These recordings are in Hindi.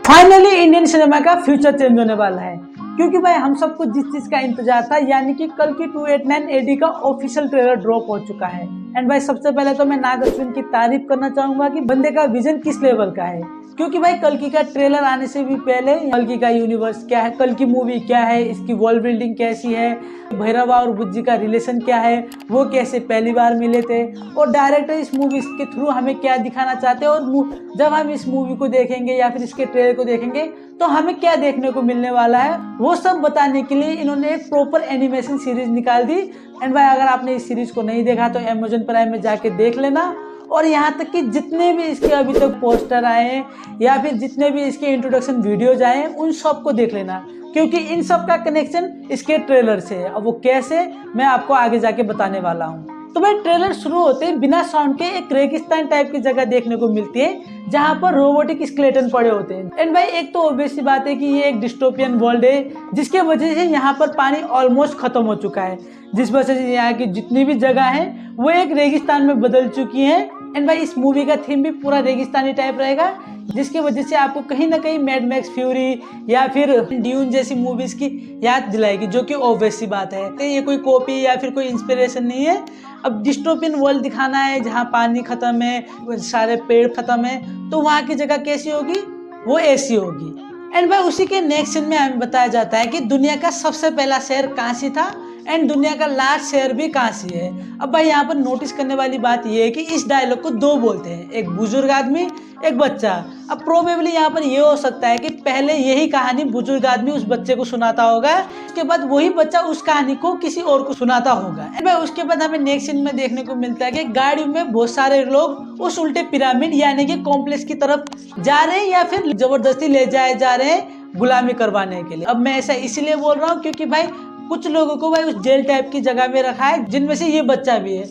फाइनली इंडियन सिनेमा का फ्यूचर चेंज होने वाला है, क्योंकि भाई हम सबको जिस चीज का इंतजार था, यानी कि कल की 289 एडी का ऑफिशियल ट्रेलर ड्रॉप हो चुका है। एंड भाई सबसे पहले तो मैं नाग अश्विन की तारीफ करना चाहूंगा कि बंदे का विजन किस लेवल का है, क्योंकि भाई कल्कि का ट्रेलर आने से भी पहले कल्कि का यूनिवर्स क्या है, कल्कि मूवी क्या है, इसकी वर्ल्ड बिल्डिंग कैसी है, भैरवा और बुज्जी का रिलेशन क्या है, वो कैसे पहली बार मिले थे, और डायरेक्टर इस मूवी के थ्रू हमें क्या दिखाना चाहते हैं, और जब हम इस मूवी को देखेंगे या फिर इसके ट्रेलर को देखेंगे तो हमें क्या देखने को मिलने वाला है, वो सब बताने के लिए इन्होंने एक प्रॉपर एनिमेशन सीरीज निकाल दी। एंड भाई अगर आपने इस सीरीज को नहीं देखा तो अमेजन प्राइम में जाके देख लेना, और यहाँ तक कि जितने भी इसके अभी तक पोस्टर आए हैं या फिर जितने भी इसके इंट्रोडक्शन वीडियोज आए हैं उन सब को देख लेना, क्योंकि इन सब का कनेक्शन इसके ट्रेलर से है। अब वो कैसे, मैं आपको आगे जाके बताने वाला हूँ। तो भाई ट्रेलर शुरू होते ही बिना साउंड के एक रेगिस्तान टाइप की जगह देखने को मिलती है, जहाँ पर रोबोटिक स्केलेटन पड़े होते हैं। एंड भाई एक तो ऑब्वियस सी बात है कि ये एक डिस्टोपियन वर्ल्ड है, जिसके वजह से यहाँ पर पानी ऑलमोस्ट खत्म हो चुका है, जिस वजह से यहाँ की जितनी भी जगह है वो एक रेगिस्तान में बदल चुकी है। एंड भाई इस मूवी का थीम भी पूरा रेगिस्तानी टाइप रहेगा, जिसकी वजह से आपको कहीं ना कहीं मैड मैक्स फ्यूरी या फिर ड्यून जैसी मूवीज की याद दिलाएगी, जो कि ऑब्वियस सी बात है। तो ये कोई कॉपी या फिर कोई इंस्पिरेशन नहीं है। अब डिस्टोपियन वर्ल्ड दिखाना है जहाँ पानी खत्म है, सारे पेड़ खत्म है, तो वहाँ की जगह कैसी होगी, वो ऐसी होगी। एंड भाई उसी के नेक्स्ट सीन में हमें बताया जाता है कि दुनिया का सबसे पहला शहर काशी था एंड दुनिया का लास्ट शहर भी काशी है। अब भाई यहाँ पर नोटिस करने वाली बात यह है कि इस डायलॉग को दो बोलते हैं, एक बुजुर्ग आदमी एक बच्चा। अब प्रोबेबली यहाँ पर यह हो सकता है कि पहले यही कहानी बुजुर्ग आदमी उस बच्चे को सुनाता होगा, उसके बाद वही बच्चा उस कहानी को किसी और को सुनाता होगा। भाई उसके बाद हमें नेक्स्ट सीन में देखने को मिलता है कि गाड़ी में बहुत सारे लोग उस उल्टे पिरामिड यानी कि कॉम्प्लेक्स की तरफ जा रहे हैं या फिर जबरदस्ती ले जाए जा रहे हैं गुलामी करवाने के लिए। अब मैं ऐसा इसीलिए बोल रहा हूँ क्योंकि भाई कुछ लोगों को भाई उस जेल टाइप की जगह में रखा है, जिनमें से ये बच्चा भी है।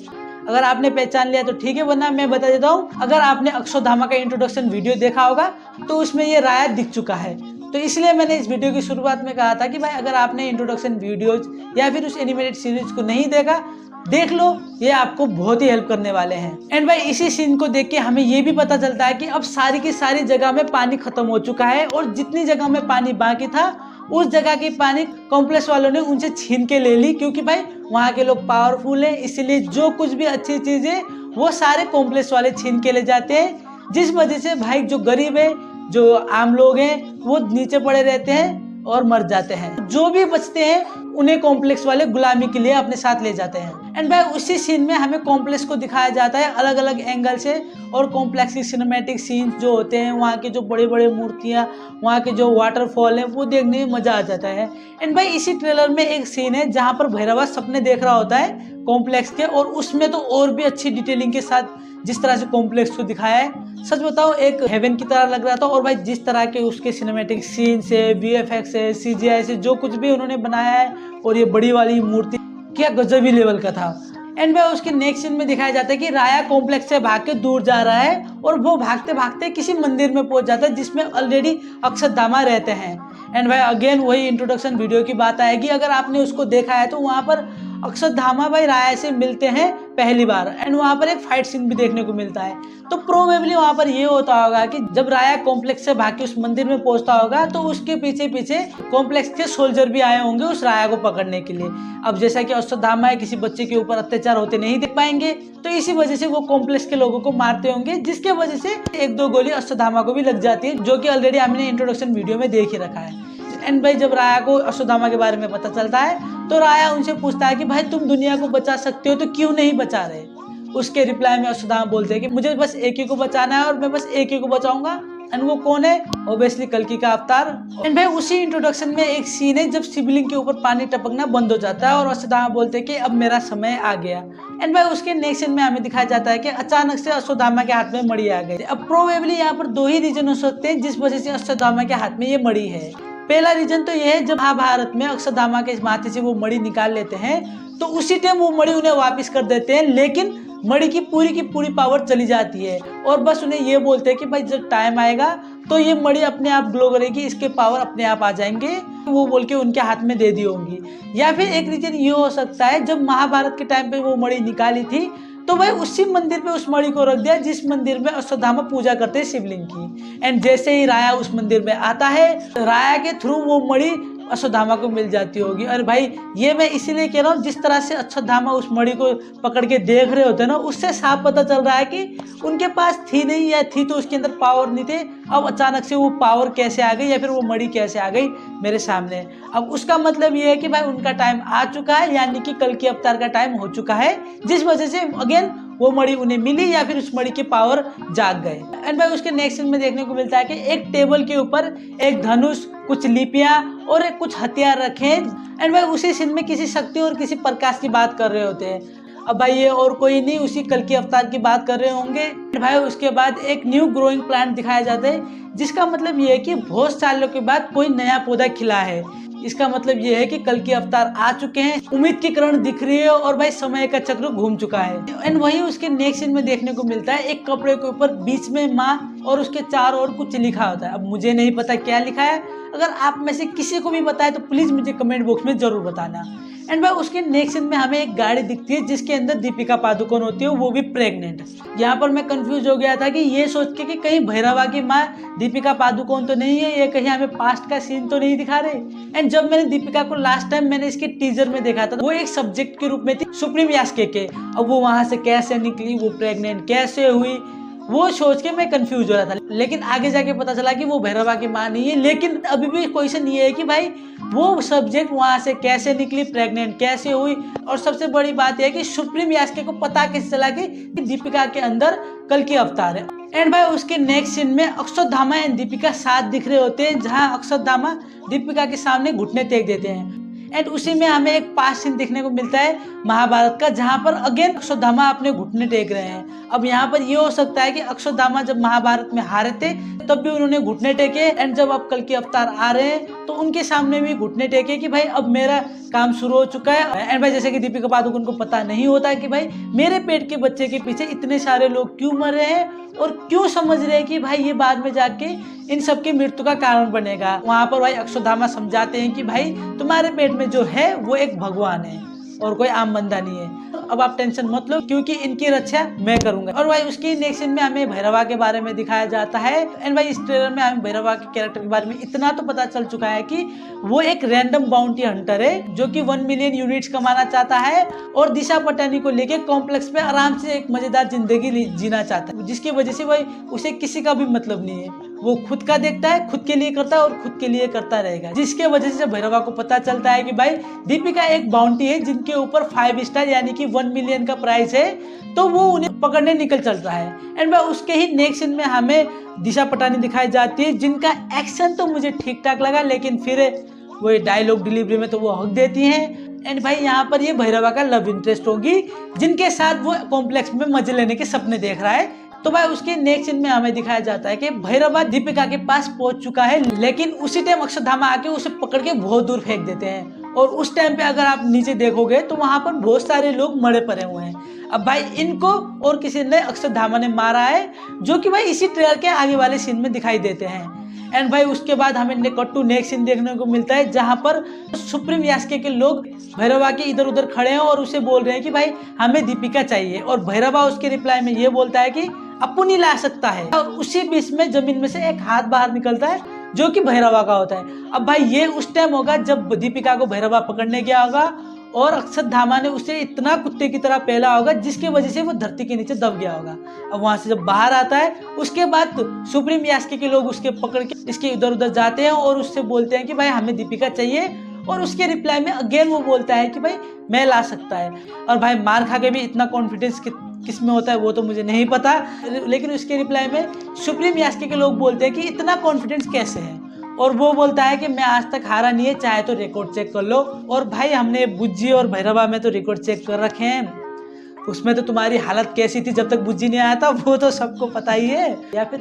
अगर आपने पहचान लिया तो ठीक है, वरना मैं बता देता हूँ, अगर आपने अक्षरधामा का इंट्रोडक्शन वीडियो देखा होगा तो उसमें ये राया दिख चुका है। तो इसलिए मैंने इस वीडियो की शुरुआत में कहा था कि भाई अगर आपने इंट्रोडक्शन वीडियोज या फिर उस एनिमेटेड सीरीज को नहीं देखा, देख लो, ये आपको बहुत ही हेल्प करने वाले हैं। एंड भाई इसी सीन को देख के हमें ये भी पता चलता है कि अब सारी की सारी जगह में पानी खत्म हो चुका है, और जितनी जगह में पानी बाकी था उस जगह की पानी कॉम्प्लेक्स वालों ने उनसे छीन के ले ली, क्योंकि भाई वहाँ के लोग पावरफुल हैं, इसलिए जो कुछ भी अच्छी चीज है वो सारे कॉम्प्लेक्स वाले छीन के ले जाते हैं, जिस वजह से भाई जो गरीब है, जो आम लोग हैं, वो नीचे पड़े रहते हैं और मर जाते हैं। जो भी बचते हैं उन्हें कॉम्प्लेक्स वाले गुलामी के लिए अपने साथ ले जाते हैं। एंड भाई उसी सीन में हमें कॉम्प्लेक्स को दिखाया जाता है अलग अलग एंगल से, और कॉम्प्लेक्स की सिनेमैटिक सीन्स जो होते हैं, वहाँ के जो बड़े बड़े मूर्तियाँ, वहाँ के जो वाटरफॉल है, वो देखने में मजा आ जाता है। एंड भाई इसी ट्रेलर में एक सीन है जहाँ पर भैरवा सपने देख रहा होता है कॉम्प्लेक्स के, और उसमें तो और भी अच्छी डिटेलिंग के साथ जिस तरह से कॉम्प्लेक्स को दिखाया है, सच बताओ एक हेवन की तरह लग रहा था। और भाई जिस तरह के उसके सिनेमैटिक सीन से, VFX से, CGI से जो कुछ भी उन्होंने बनाया है, और ये बड़ी वाली मूर्ति क्या गजबी लेवल का था। एंड भाई उसके नेक्स्ट सीन में दिखाया जाता है कि राया कॉम्प्लेक्स से भाग के दूर जा रहा है, और वो भागते भागते किसी मंदिर में पहुंच जाता है जिसमें ऑलरेडी अक्षरधामा रहते हैं। एंड भाई अगेन वही इंट्रोडक्शन वीडियो की बात आएगी, अगर आपने उसको देखा है तो वहाँ पर अक्षरधामा भाई राया से मिलते हैं पहली बार, एंड वहाँ पर एक फाइट सीन भी देखने को मिलता है। तो प्रोबेबली वहाँ पर ये होता होगा कि जब राया कॉम्प्लेक्स से भाग के उस मंदिर में पहुंचता होगा तो उसके पीछे पीछे कॉम्प्लेक्स के सोल्जर भी आए होंगे उस राया को पकड़ने के लिए। अब जैसा कि अक्षरधामा है, किसी बच्चे के ऊपर अत्याचार होते नहीं देख पाएंगे, तो इसी वजह से वो कॉम्प्लेक्स के लोगों को मारते होंगे, जिसके वजह से एक दो गोली अक्षरधामा को भी लग जाती है, जो कि ऑलरेडी हमने इंट्रोडक्शन वीडियो में देख ही रखा है। एंड भाई जब राया को अक्षरधामा के बारे में पता चलता है तो राया उनसे पूछता है कि भाई तुम दुनिया को बचा सकते हो तो क्यों नहीं बचा रहे। उसके रिप्लाई में अक्षरधामा बोलते हैं कि मुझे बस एक ही को बचाना है और मैं बस एक ही को बचाऊंगा। एंड वो कौन है? ऑब्वियसली कल्कि का अवतार। एंड भाई उसी इंट्रोडक्शन में एक सीन है जब शिवलिंग के ऊपर पानी टपकना बंद हो जाता है और अक्षरधामा बोलते हैं कि अब मेरा समय आ गया। एंड भाई उसके नेक्स्ट सीन में हमें दिखाया जाता है कि अचानक से अक्षरधामा के हाथ में मणि आ गई। अब प्रोबेबली यहाँ पर दो ही रीजन हो सकते हैं जिस वजह से अक्षरधामा के हाथ में ये मणि है। पहला रीजन तो यह है, जब महाभारत में अक्षरधामा के माथे से वो मणि निकाल लेते हैं तो उसी टाइम वो मणि उन्हें वापस कर देते हैं, लेकिन मणि की पूरी पावर चली जाती है, और बस उन्हें ये बोलते हैं कि भाई जब टाइम आएगा तो ये मणि अपने आप ग्लो करेगी, इसके पावर अपने आप आ जाएंगे, वो बोल के उनके हाथ में दे दी होंगी। या फिर एक रीजन ये हो सकता है, जब महाभारत के टाइम पे वो मणि निकाली थी तो भाई उसी मंदिर पे उस मणि को रख दिया जिस मंदिर में अश्वत्थामा पूजा करते हैं शिवलिंग की। एंड जैसे ही राया उस मंदिर में आता है, राया के थ्रू वो मणि अश्वत्थामा को मिल जाती होगी। और भाई ये मैं इसीलिए कह रहा हूँ, जिस तरह से अश्वत्थामा उस मणि को पकड़ के देख रहे होते हैं ना, उससे साफ पता चल रहा है कि उनके पास थी नहीं, या थी तो उसके अंदर पावर नहीं थे। अब अचानक से वो पावर कैसे आ गई, या फिर वो मणि कैसे आ गई मेरे सामने। अब उसका मतलब ये है कि भाई उनका टाइम आ चुका है, यानी कि कल के अवतार का टाइम हो चुका है, जिस वजह से अगेन वो मणि उन्हें मिली, या फिर उस मणि की पावर जाग गए। एंड भाई उसके नेक्स्ट सीन में देखने को मिलता है कि एक टेबल के ऊपर एक धनुष, कुछ लिपियां और एक कुछ हथियार रखे हैं। एंड भाई उसी सीन में किसी शक्ति और किसी प्रकाश की बात कर रहे होते हैं। अब भाई ये और कोई नहीं, उसी कल के अवतार की बात कर रहे होंगे। भाई उसके बाद एक न्यू ग्रोइंग प्लांट दिखाया जाता है, जिसका मतलब ये है कि बहुत सालों के बाद कोई नया पौधा खिला है। इसका मतलब ये है कि कल के अवतार आ चुके हैं, उम्मीद की किरण दिख रही है, और भाई समय का चक्र घूम चुका है। एंड वहीं उसके नेक्स्ट सीन में देखने को मिलता है एक कपड़े के ऊपर बीच में माँ और उसके चारों ओर कुछ लिखा होता है। अब मुझे नहीं पता क्या लिखा है, अगर आप में से किसी को भी बताए तो प्लीज मुझे कमेंट बॉक्स में जरूर बताना। एंड भाई उसके नेक्स्ट सीन में हमें एक गाड़ी दिखती है जिसके अंदर दीपिका पादुकोण होती है, वो भी प्रेग्नेंट। यहाँ पर मैं कंफ्यूज हो गया था कि ये सोच के कि कहीं भैरवा की माँ दीपिका पादुकोण तो नहीं है, ये कहीं हमें पास्ट का सीन तो नहीं दिखा रहे। एंड जब मैंने दीपिका को लास्ट टाइम मैंने इसके टीजर में देखा था, वो एक सब्जेक्ट के रूप में थी सुप्रीम यास्के के। अब वो वहां से कैसे निकली, वो प्रेग्नेंट कैसे हुई, वो सोच के मैं कंफ्यूज हो रहा था। लेकिन आगे जाके पता चला कि वो भैरवा की माँ नहीं है। लेकिन अभी भी क्वेश्चन ये है कि भाई वो सब्जेक्ट वहां से कैसे निकली, प्रेग्नेंट कैसे हुई, और सबसे बड़ी बात यह है कि सुप्रीम यास्के को पता कैसे चला कि दीपिका के अंदर कल की अवतार है। एंड भाई उसके नेक्स्ट सीन में अक्षरधामा एंड दीपिका साथ दिख रहे होते हैं, जहां अक्षरधामा दीपिका के सामने घुटने टेक देते हैं। एंड उसी में हमें एक पास्ट सीन देखने को मिलता है महाभारत का, जहां पर अगेन अक्षरधामा अपने घुटने टेक रहे हैं। अब यहाँ पर ये हो सकता है कि अक्षरधामा जब महाभारत में हारे थे तब भी उन्होंने घुटने टेके, एंड जब अब कल के अवतार आ रहे हैं तो उनके सामने भी घुटने टेके कि भाई अब मेरा काम शुरू हो चुका है। एंड भाई जैसे कि दीपिका पादुकोण को पता नहीं होता कि भाई मेरे पेट के बच्चे के पीछे इतने सारे लोग क्यों मर रहे हैं, और क्यों समझ रहे हैं कि भाई ये बाद में जाके इन सबकी मृत्यु का कारण बनेगा। वहां पर भाई अक्षरधामा समझाते हैं कि भाई तुम्हारे पेट में जो है वो एक भगवान है और कोई आम बंदा नहीं है। अब आप टेंशन मत लो, क्योंकि इनकी रक्षा मैं करूंगा। और भाई उसकी नेक्स्ट सीन में हमें भैरवा के बारे में दिखाया जाता है। एंड भाई इस ट्रेलर में हमें भैरवा के कैरेक्टर के बारे में इतना तो पता चल चुका है कि वो एक रैंडम बाउंटी हंटर है, जो कि 1 मिलियन यूनिट्स कमाना चाहता है, और दिशा पटानी को लेके कॉम्प्लेक्स में आराम से एक मजेदार जिंदगी जीना चाहता है, जिसकी वजह से भाई उसे किसी का भी मतलब नहीं है। वो खुद का देखता है, खुद के लिए करता है और खुद के लिए करता रहेगा, जिसके वजह से भैरवा को पता चलता है कि भाई दीपिका एक बाउंटी है जिनके ऊपर 5 स्टार यानी कि 1 मिलियन का प्राइस है, तो वो उन्हें पकड़ने निकल चलता है। एंड भाई उसके ही नेक्स्ट सीन में हमें दिशा पटानी दिखाई जाती है, जिनका एक्शन तो मुझे ठीक ठाक लगा, लेकिन फिर वो डायलॉग डिलीवरी में तो वो हक देती हैं। एंड भाई यहाँ पर ये भैरवा का लव इंटरेस्ट होगी, जिनके साथ वो कॉम्प्लेक्स में मजे लेने के सपने देख रहा है। तो भाई उसके नेक्स्ट सीन में हमें दिखाया जाता है कि भैरवा दीपिका के पास पहुंच चुका है, लेकिन उसी टाइम अक्षरधामा आके उसे पकड़ के बहुत दूर फेंक देते हैं। और उस टाइम पे अगर आप नीचे देखोगे तो वहां पर बहुत सारे लोग मरे पड़े हुए हैं। अब भाई इनको और किसी ने अक्षरधामा ने मारा है, जो कि भाई इसी ट्रेलर के आगे वाले सीन में दिखाई देते हैं। एंड भाई उसके बाद हमें नेक्स्ट सीन देखने को मिलता है, जहां पर सुप्रीम यास्के के लोग भैरवा के इधर उधर खड़े हैं और उसे बोल रहे हैं कि भाई हमें दीपिका चाहिए, और भैरवा उसके रिप्लाई में ये बोलता है कि अपन ही ला सकता है। और उसी बीच में जमीन में से एक हाथ बाहर निकलता है, जो कि भैरवा का होता है। अब भाई ये उस टाइम होगा जब दीपिका को भैरवा पकड़ने गया होगा, और अक्षरधामा ने उसे इतना कुत्ते की तरह पहला होगा, जिसकी वजह से वो धरती के नीचे दब गया होगा। अब वहां से जब बाहर आता है, उसके बाद सुप्रीम यास्के के लोग उसके पकड़ के इसके इधर उधर जाते हैं और उससे बोलते हैं कि भाई हमें दीपिका चाहिए, और उसके रिप्लाई में अगेन वो बोलता है कि भाई मैं ला सकता है। और भाई मार खा के भी इतना कॉन्फिडेंस किस में होता है वो तो मुझे नहीं पता, लेकिन उसके रिप्लाई में सुप्रीम यास्के के लोग बोलते हैं कि इतना कॉन्फिडेंस कैसे है, और वो बोलता है कि मैं आज तक हारा नहीं है, चाहे तो रिकॉर्ड चेक कर लो। और भाई हमने बुज्जी और भैरवा में तो रिकॉर्ड चेक कर रखे हैं, उसमें तो तुम्हारी हालत कैसी थी जब तक बुज्जी नहीं आया था वो तो सबको पता ही है, या फिर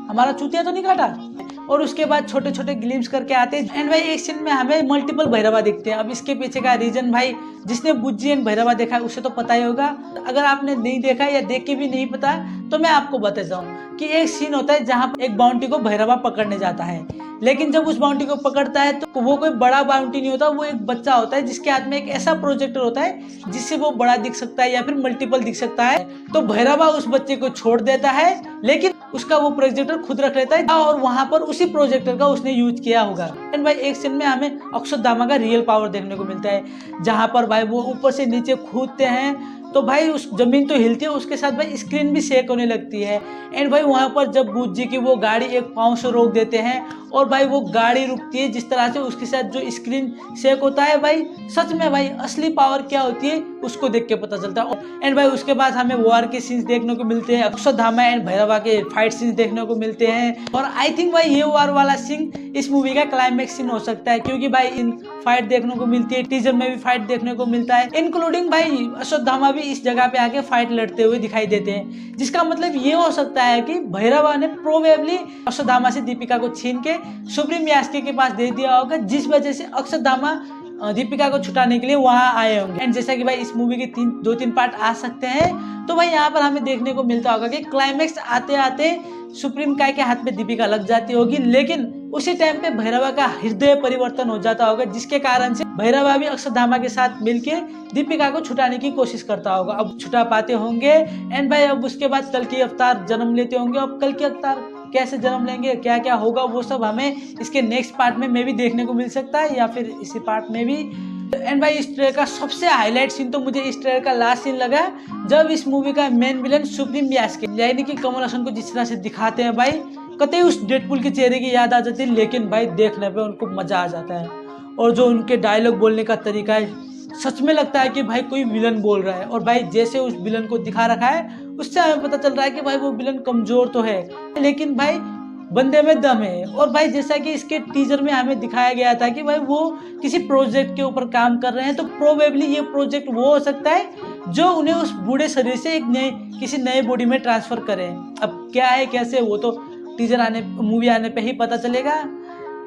हमारा चूतिया तो नहीं काटा। और उसके बाद छोटे छोटे ग्लिम्स करके आते हैं। एंड भाई एक सीन में हमें मल्टीपल भैरवा दिखते हैं। अब इसके पीछे का रीजन भाई जिसने बुज्जी एंड भैरवा देखा है उसे तो पता ही होगा, अगर आपने नहीं देखा या देख के भी नहीं पता तो मैं आपको बताता हूँ कि एक सीन होता है जहाँ एक बाउंटी को भैरवा पकड़ने जाता है, लेकिन जब उस बाउंटी को पकड़ता है तो वो कोई बड़ा बाउंटी नहीं होता, वो एक बच्चा होता है जिसके हाथ में एक ऐसा प्रोजेक्टर होता है जिससे वो बड़ा दिख सकता है या फिर मल्टीपल दिख सकता है। तो भैरवा उस बच्चे को छोड़ देता है, लेकिन उसका वो प्रोजेक्टर खुद रख लेता है और वहां पर उसी प्रोजेक्टर का उसने यूज किया होगा। एंड भाई एक सीन में हमें अक्षरधामा का रियल पावर देखने को मिलता है, जहां पर भाई वो ऊपर से नीचे कूदते हैं तो भाई उस जमीन तो हिलती है, उसके साथ भाई स्क्रीन भी शेक होने लगती है। एंड भाई वहां पर जब बुज्जी की वो गाड़ी एक पाँव से रोक देते हैं और भाई वो गाड़ी रुकती है, जिस तरह से उसके साथ जो स्क्रीन शेक होता है, भाई सच में भाई असली पावर क्या होती है उसको देख के पता चलता है। एंड भाई उसके बाद हमें वॉर के सीन्स देखने को मिलते हैं, अक्षरधामा एंड भैरवा के फाइट सीन्स देखने को मिलते हैं। और आई थिंक भाई ये वॉर वाला सीन इस मूवी का क्लाइमैक्स सीन हो सकता है, क्योंकि भाई इन फाइट देखने को मिलती है, टीजर में भी फाइट देखने को मिलता है, इंक्लूडिंग भाई अश्वत्थामा भी इस जगह पे आके फाइट लड़ते हुए दिखाई देते हैं, जिसका मतलब ये हो सकता है कि भैरवा ने प्रोबेबली अश्वत्थामा से दीपिका को छीन के सुप्रीम यास्के के पास दे दिया होगा, जिस वजह से अश्वत्थामा दीपिका को छुटाने के लिए वहां आए होंगे। एंड जैसा कि भाई इस मूवी के दो तीन पार्ट आ सकते हैं, तो भाई यहाँ पर हमें देखने को मिलता होगा कि क्लाइमैक्स आते आते सुप्रीम काय के हाथ में दीपिका लग जाती होगी, लेकिन उसी टाइम पे भैरवा का हृदय परिवर्तन हो जाता होगा, जिसके कारण से भैरवा भी अक्षरधामा के साथ मिलके दीपिका को छुटाने की कोशिश करता होगा। अब छुटा पाते होंगे एंड भाई अब उसके बाद कल की अवतार जन्म लेते होंगे। अब कल की अवतार कैसे जन्म लेंगे, क्या क्या होगा, वो सब हमें इसके नेक्स्ट पार्ट में भी देखने को मिल सकता है या फिर इसी पार्ट में भी। एंड भाई इस ट्रेलर का सबसे हाईलाइट सीन तो मुझे इस ट्रेलर का लास्ट सीन लगा, जब इस मूवी का मेन विलन सुप्रीम यास्के यानी कि कमल हसन को जिस तरह से दिखाते हैं, भाई कतई उस डेडपुल के चेहरे की याद आ जाती है, लेकिन भाई देखने पे उनको मजा आ जाता है। और जो उनके डायलॉग बोलने का तरीका है, सच में लगता है कि भाई कोई विलन बोल रहा है। और भाई जैसे उस विलन को दिखा रखा है उससे हमें पता चल रहा है कि भाई वो विलन कमजोर तो है, लेकिन भाई बंदे में दम है। और भाई जैसा कि इसके टीजर में हमें दिखाया गया था कि भाई वो किसी प्रोजेक्ट के ऊपर काम कर रहे हैं, तो प्रोबेबली ये प्रोजेक्ट वो हो सकता है जो उन्हें उस बूढ़े शरीर से किसी नए बॉडी में ट्रांसफर करें। अब क्या है कैसे, वो तो मूवी आने पे ही पता चलेगा।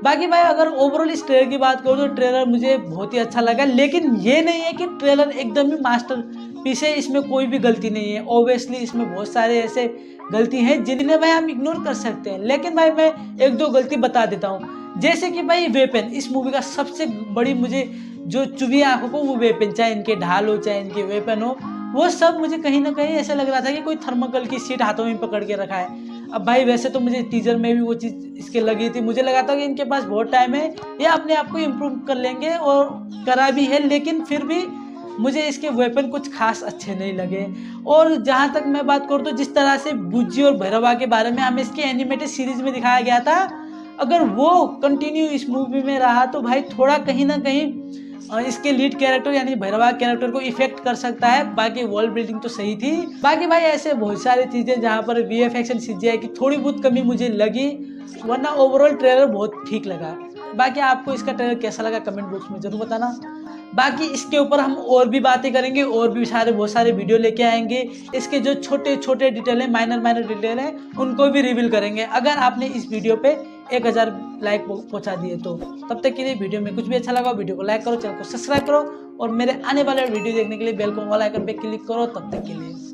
बाकी भाई अगर ओवरऑल इस ट्रेलर की बात करूँ तो ट्रेलर मुझे बहुत ही अच्छा लगा, लेकिन ये नहीं है कि ट्रेलर एकदम ही मास्टर पीस है, इसमें कोई भी गलती नहीं है। ऑब्वियसली इसमें बहुत सारे ऐसे गलती हैं जिन्हें भाई हम इग्नोर कर सकते हैं, लेकिन भाई मैं एक दो गलती बता देता हूँ। जैसे कि भाई वेपन, इस मूवी का सबसे बड़ी मुझे जो चुभी आंखों को वो वेपन, चाहे इनके ढाल हो चाहे इनके वेपन हो, वो सब मुझे कहीं ना कहीं ऐसा लग रहा था कि कोई थर्मोकल की शीट हाथों में पकड़ के रखा है। अब भाई वैसे तो मुझे टीजर में भी वो चीज़ इसके लगी थी, मुझे लगा था कि इनके पास बहुत टाइम है, ये अपने आप को इम्प्रूव कर लेंगे और करा भी है, लेकिन फिर भी मुझे इसके वेपन कुछ खास अच्छे नहीं लगे। और जहाँ तक मैं बात करूँ तो जिस तरह से बुज्जी और भैरवा के बारे में हमें इसके एनिमेटेड सीरीज में दिखाया गया था, अगर वो कंटिन्यू इस मूवी में रहा तो भाई थोड़ा कहीं ना कहीं इसके लीड कैरेक्टर यानी भैरवा कैरेक्टर को इफेक्ट कर सकता है। बाकी वर्ल्ड बिल्डिंग तो सही थी। बाकी भाई ऐसे बहुत सारी चीज़ें जहाँ पर VFX एंड CGI की थोड़ी बहुत कमी मुझे लगी, वरना ओवरऑल ट्रेलर बहुत ठीक लगा। बाकी आपको इसका ट्रेलर कैसा लगा कमेंट बॉक्स में जरूर बताना। बाकी इसके ऊपर हम और भी बातें करेंगे और भी बहुत सारे वीडियो लेके आएंगे। इसके जो छोटे छोटे डिटेल है, माइनर डिटेल है, उनको भी रिवील करेंगे अगर आपने इस वीडियो पे 1000 लाइक पहुंचा दिए तो। तब तक के लिए वीडियो में कुछ भी अच्छा लगा वीडियो को लाइक करो, चैनल को सब्सक्राइब करो और मेरे आने वाले वीडियो देखने के लिए बेल को ऑल आइकन पे क्लिक करो। तब तक के लिए